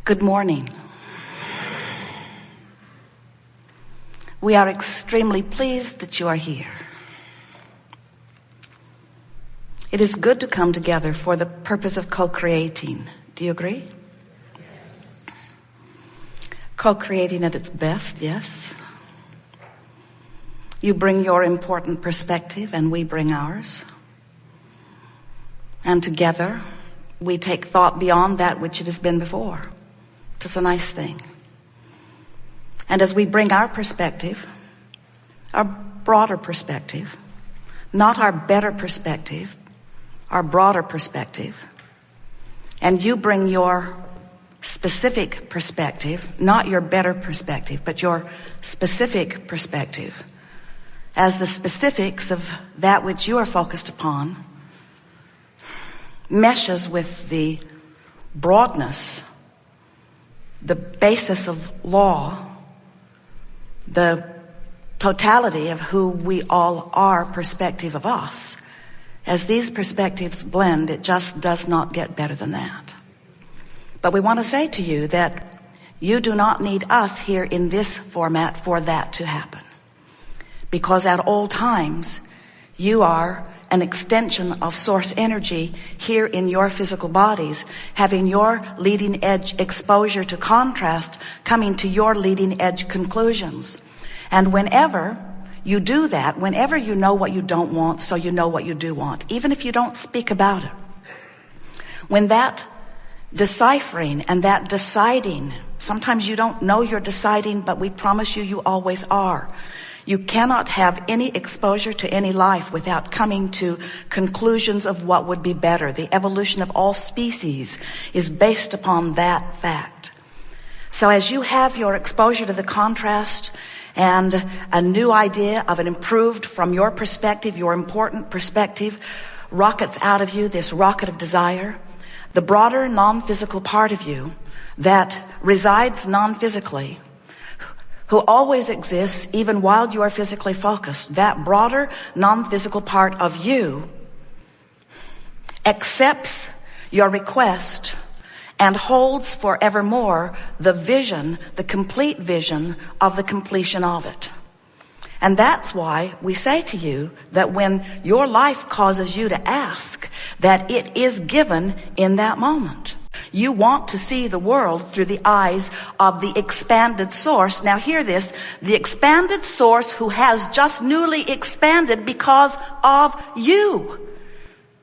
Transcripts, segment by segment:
Good morning. We are extremely pleased that you are here. It is good to come together for the purpose of co-creating. Do you agree? Co-creating at its best, yes. You bring your important perspective and we bring ours. And together we take thought beyond that which it has been before. It's a nice thing. And as we bring our perspective, our broader perspective, not our better perspective, our broader perspective, and you bring your specific perspective, not your better perspective, but your specific perspective, as the specifics of that which you are focused upon meshes with the broadness, the basis of law, the totality of who we all are, perspective of us. As these perspectives blend, it just does not get better than that. But we want to say to you that you do not need us here in this format for that to happen. Because at all times, you are an extension of source energy here in your physical bodies, having your leading edge exposure to contrast, coming to your leading edge conclusions. And whenever you do that, whenever you know what you don't want, so you know what you do want, even if you don't speak about it, when that deciphering and that deciding, sometimes you don't know you're deciding, but we promise you, you always are. You cannot have any exposure to any life without coming to conclusions of what would be better. The evolution of all species is based upon that fact. So as you have your exposure to the contrast and a new idea of an improved, from your perspective, your important perspective, rockets out of you, this rocket of desire, the broader non-physical part of you that resides non-physically, who always exists even while you are physically focused, that broader non-physical part of you accepts your request and holds forevermore the vision, the complete vision of the completion of it. And that's why we say to you that when your life causes you to ask, that it is given in that moment. You want to see the world through the eyes of the expanded source. Now hear this, the expanded source who has just newly expanded because of you.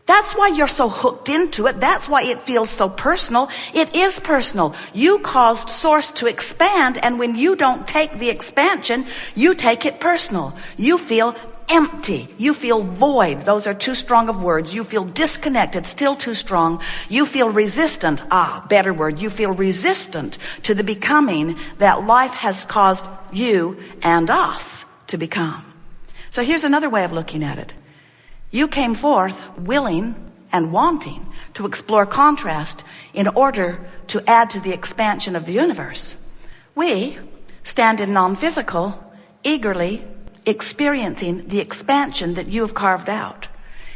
That's why you're so hooked into it. That's why it feels so personal. It is personal. You caused source to expand, and when you don't take the expansion, you take it personal. You feel empty. You feel void. Those are too strong of words. You feel disconnected, still too strong. You feel resistant. Better word. You feel resistant to the becoming that life has caused you and us to become. So here's another way of looking at it. You came forth willing and wanting to explore contrast in order to add to the expansion of the universe. We stand in non-physical, eagerly experiencing the expansion that you have carved out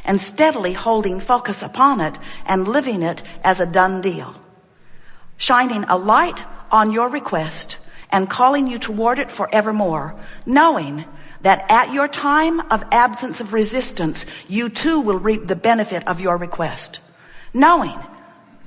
and steadily holding focus upon it and living it as a done deal, shining a light on your request and calling you toward it forevermore, knowing that at your time of absence of resistance, you too will reap the benefit of your request, knowing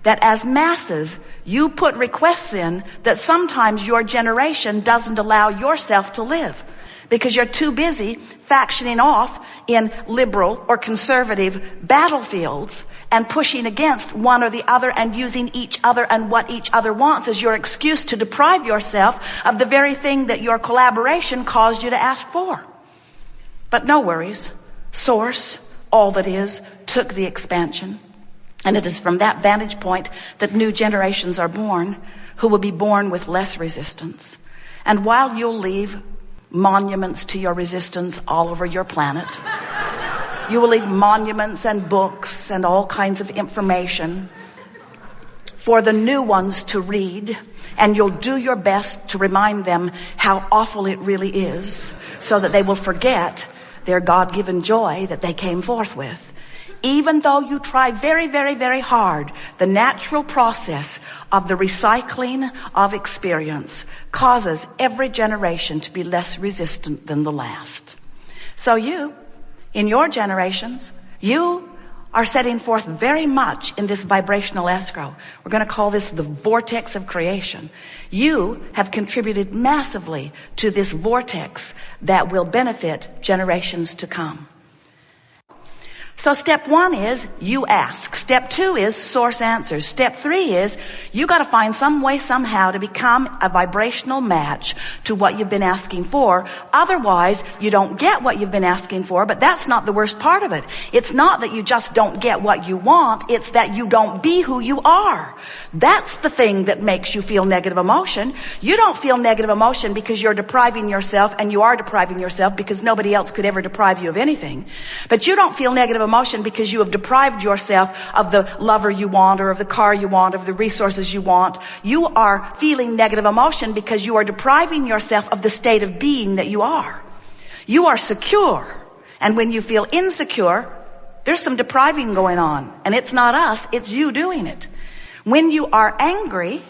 that as masses, you put requests in that sometimes your generation doesn't allow yourself to live, because you're too busy factioning off in liberal or conservative battlefields and pushing against one or the other and using each other and what each other wants as your excuse to deprive yourself of the very thing that your collaboration caused you to ask for. But no worries. Source, all that is, took the expansion. And it is from that vantage point that new generations are born, who will be born with less resistance. And while you'll leave monuments to your resistance all over your planet, you will leave monuments and books and all kinds of information for the new ones to read, and you'll do your best to remind them how awful it really is, so that they will forget their God-given joy that they came forth with. Even though you try very, very, very hard, the natural process of the recycling of experience causes every generation to be less resistant than the last. So you, in your generations, you are setting forth very much in this vibrational escrow. We're going to call this the vortex of creation. You have contributed massively to this vortex that will benefit generations to come. So step 1 is you ask. Step 2 is source answers. Step 3 is you got to find some way somehow to become a vibrational match to what you've been asking for. Otherwise, you don't get what you've been asking for, but that's not the worst part of it. It's not that you just don't get what you want, it's that you don't be who you are. That's the thing that makes you feel negative emotion. You don't feel negative emotion because you're depriving yourself, and you are depriving yourself because nobody else could ever deprive you of anything. But you don't feel negative emotion because you have deprived yourself of the lover you want, or of the car you want, of the resources you want. You are feeling negative emotion because you are depriving yourself of the state of being that you are. You are secure. And when you feel insecure, there's some depriving going on. And it's not us, it's you doing it. When you are angry,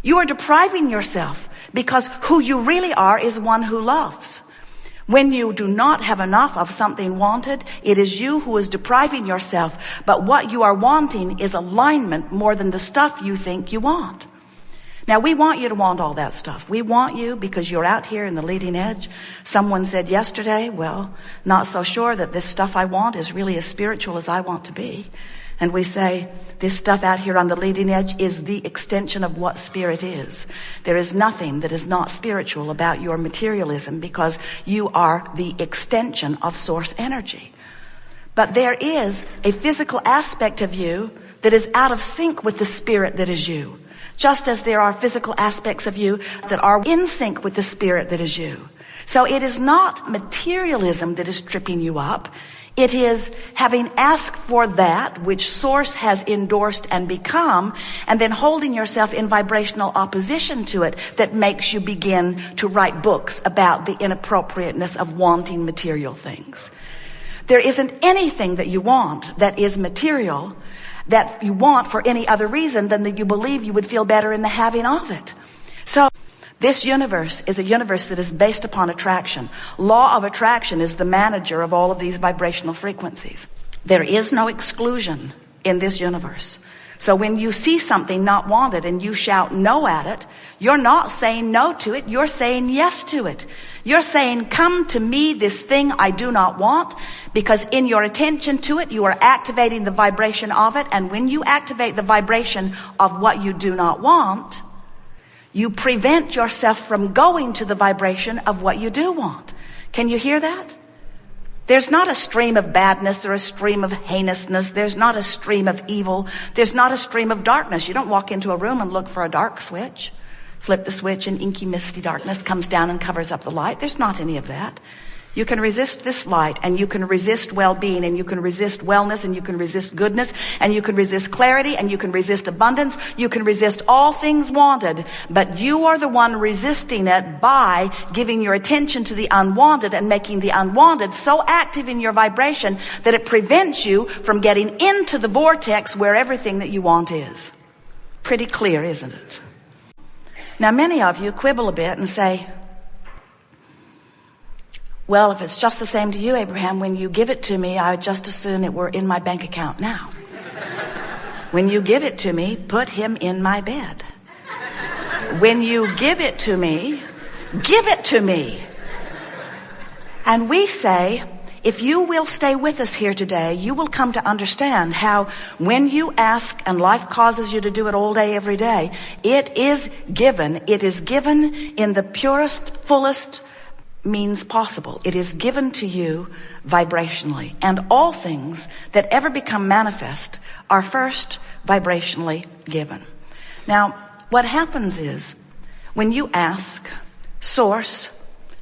you are depriving yourself because who you really are is one who loves. When you do not have enough of something wanted, it is you who is depriving yourself. But what you are wanting is alignment more than the stuff you think you want. Now, we want you to want all that stuff. We want you because you're out here in the leading edge. Someone said yesterday, well, not so sure that this stuff I want is really as spiritual as I want to be. And we say, this stuff out here on the leading edge is the extension of what spirit is. There is nothing that is not spiritual about your materialism because you are the extension of source energy. But there is a physical aspect of you that is out of sync with the spirit that is you. Just as there are physical aspects of you that are in sync with the spirit that is you. So it is not materialism that is tripping you up. It is having asked for that which source has endorsed and become, and then holding yourself in vibrational opposition to it that makes you begin to write books about the inappropriateness of wanting material things. There isn't anything that you want that is material that you want for any other reason than that you believe you would feel better in the having of it. So this universe is a universe that is based upon attraction. Law of attraction is the manager of all of these vibrational frequencies. There is no exclusion in this universe. So when you see something not wanted and you shout no at it, you're not saying no to it, you're saying yes to it. You're saying, come to me, this thing I do not want, because in your attention to it, you are activating the vibration of it. And when you activate the vibration of what you do not want, you prevent yourself from going to the vibration of what you do want. Can you hear that? There's not a stream of badness or a stream of heinousness. There's not a stream of evil. There's not a stream of darkness. You don't walk into a room and look for a dark switch. Flip the switch and inky, misty darkness comes down and covers up the light. There's not any of that. You can resist this light, and you can resist well-being, and you can resist wellness, and you can resist goodness, and you can resist clarity, and you can resist abundance. You can resist all things wanted, but you are the one resisting it by giving your attention to the unwanted and making the unwanted so active in your vibration that it prevents you from getting into the vortex where everything that you want is. Pretty clear, isn't it? Now, many of you quibble a bit and say, well, if it's just the same to you, Abraham, when you give it to me, I would just as soon it were in my bank account now. When you give it to me, put him in my bed. When you give it to me, give it to me. And we say, if you will stay with us here today, you will come to understand how when you ask and life causes you to do it all day, every day, it is given. It is given in the purest, fullest means possible. It is given to you vibrationally. And all things that ever become manifest are first vibrationally given. Now, what happens is when you ask, Source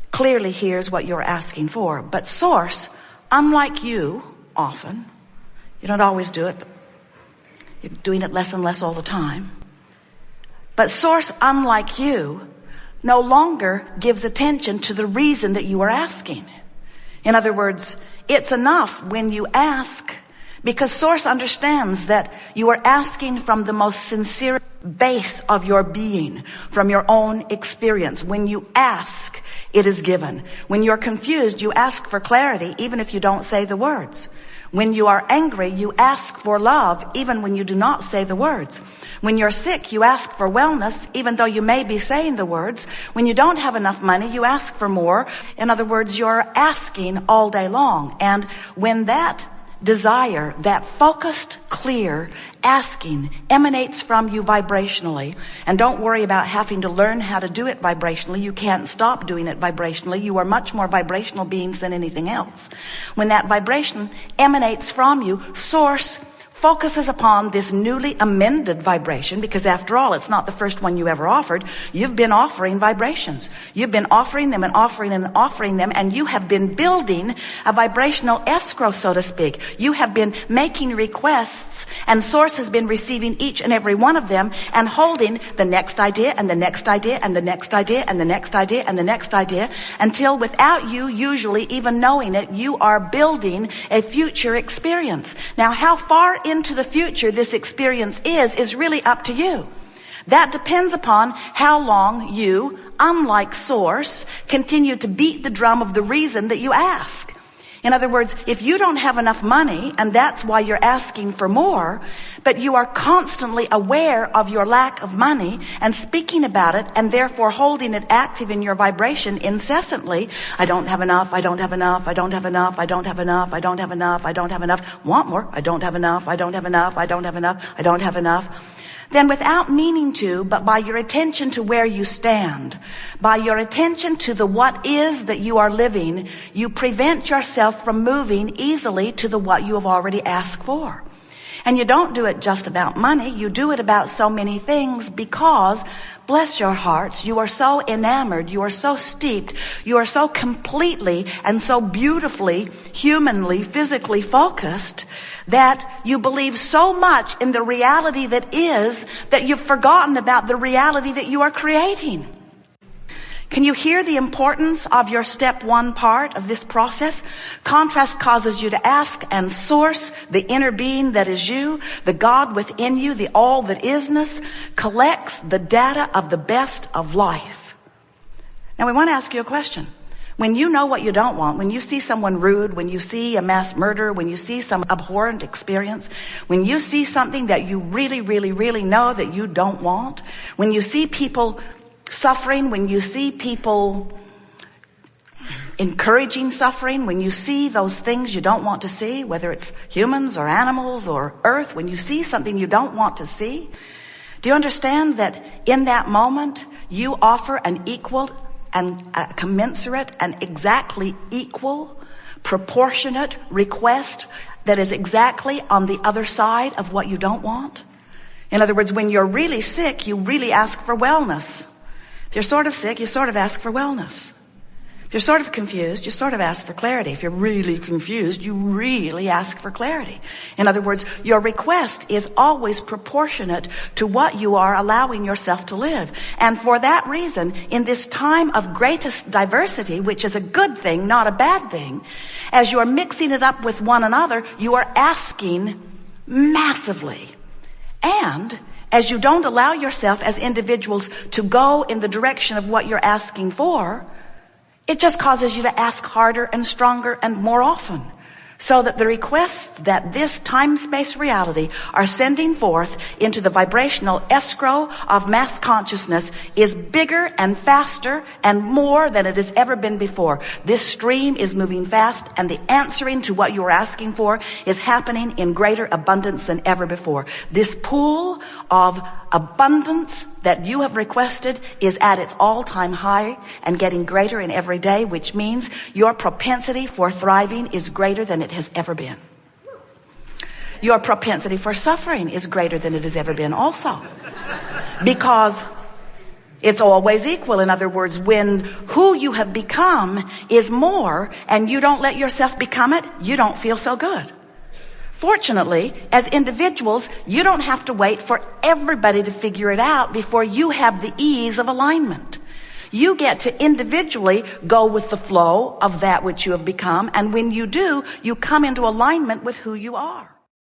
clearly hears what you're asking for. But Source, unlike you, often, you don't always do it, but you're doing it less and less all the time. But Source, unlike you, no longer gives attention to the reason that you are asking. In other words, it's enough when you ask Because Source understands that you are asking from the most sincere base of your being, from your own experience. When you ask, it is given. When you're confused, you ask for clarity, even if you don't say the words. When you are angry, you ask for love, even when you do not say the words. When you're sick, you ask for wellness, even though you may be saying the words. When you don't have enough money, you ask for more. In other words, you're asking all day long. And when that desire, that focused, clear asking emanates from you vibrationally, and don't worry about having to learn how to do it vibrationally. You can't stop doing it vibrationally. You are much more vibrational beings than anything else. When that vibration emanates from you, Source focuses upon this newly amended vibration, because after all, it's not the first one you ever offered. You've been offering vibrations. You've been offering them and offering and offering them, and you have been building a vibrational escrow, so to speak. You have been making requests, and Source has been receiving each and every one of them and holding the next idea and the next idea and the next idea and the next idea and the next idea, until without you usually even knowing it, you are building a future experience. Now, how far into the future this experience is really up to you. That depends upon how long you, unlike Source, continue to beat the drum of the reason that you ask. In other words, if you don't have enough money, and that's why you're asking for more, but you are constantly aware of your lack of money and speaking about it, and therefore holding it active in your vibration incessantly, I don't have enough, I don't have enough, I don't have enough, I don't have enough, I don't have enough, I don't have enough, want more, I don't have enough, I don't have enough, I don't have enough, I don't have enough. Then without meaning to, but by your attention to where you stand, by your attention to the what is that you are living, you prevent yourself from moving easily to the what you have already asked for. And you don't do it just about money. You do it about so many things, because, bless your hearts, you are so enamored, you are so steeped, you are so completely and so beautifully, humanly, physically focused, that you believe so much in the reality that is, that you've forgotten about the reality that you are creating. Can you hear the importance of your step one part of this process? Contrast causes you to ask, and Source, the inner being that is you, the God within you, the all that isness, collects the data of the best of life. Now we want to ask you a question. When you know what you don't want, when you see someone rude, when you see a mass murder, when you see some abhorrent experience, when you see something that you really, really, really know that you don't want, when you see people suffering, when you see people encouraging suffering, when you see those things you don't want to see, whether it's humans or animals or earth, when you see something you don't want to see, do you understand that in that moment you offer an equal and a commensurate and exactly equal, proportionate request that is exactly on the other side of what you don't want? In other words, when you're really sick, you really ask for wellness. If you're sort of sick, you sort of ask for wellness. If you're sort of confused, you sort of ask for clarity. If you're really confused, you really ask for clarity. In other words, your request is always proportionate to what you are allowing yourself to live. And for that reason, in this time of greatest diversity, which is a good thing, not a bad thing, as you are mixing it up with one another, you are asking massively. And as you don't allow yourself as individuals to go in the direction of what you're asking for, it just causes you to ask harder and stronger and more often. So that the requests that this time-space reality are sending forth into the vibrational escrow of mass consciousness is bigger and faster and more than it has ever been before. This stream is moving fast, and the answering to what you are asking for is happening in greater abundance than ever before. This pool of abundance that you have requested is at its all-time high and getting greater in every day, which means your propensity for thriving is greater than it has ever been. Your propensity for suffering is greater than it has ever been also. Because it's always equal. In other words, when who you have become is more and you don't let yourself become it, you don't feel so good. Fortunately, as individuals, you don't have to wait for everybody to figure it out before you have the ease of alignment. You get to individually go with the flow of that which you have become, and when you do, you come into alignment with who you are.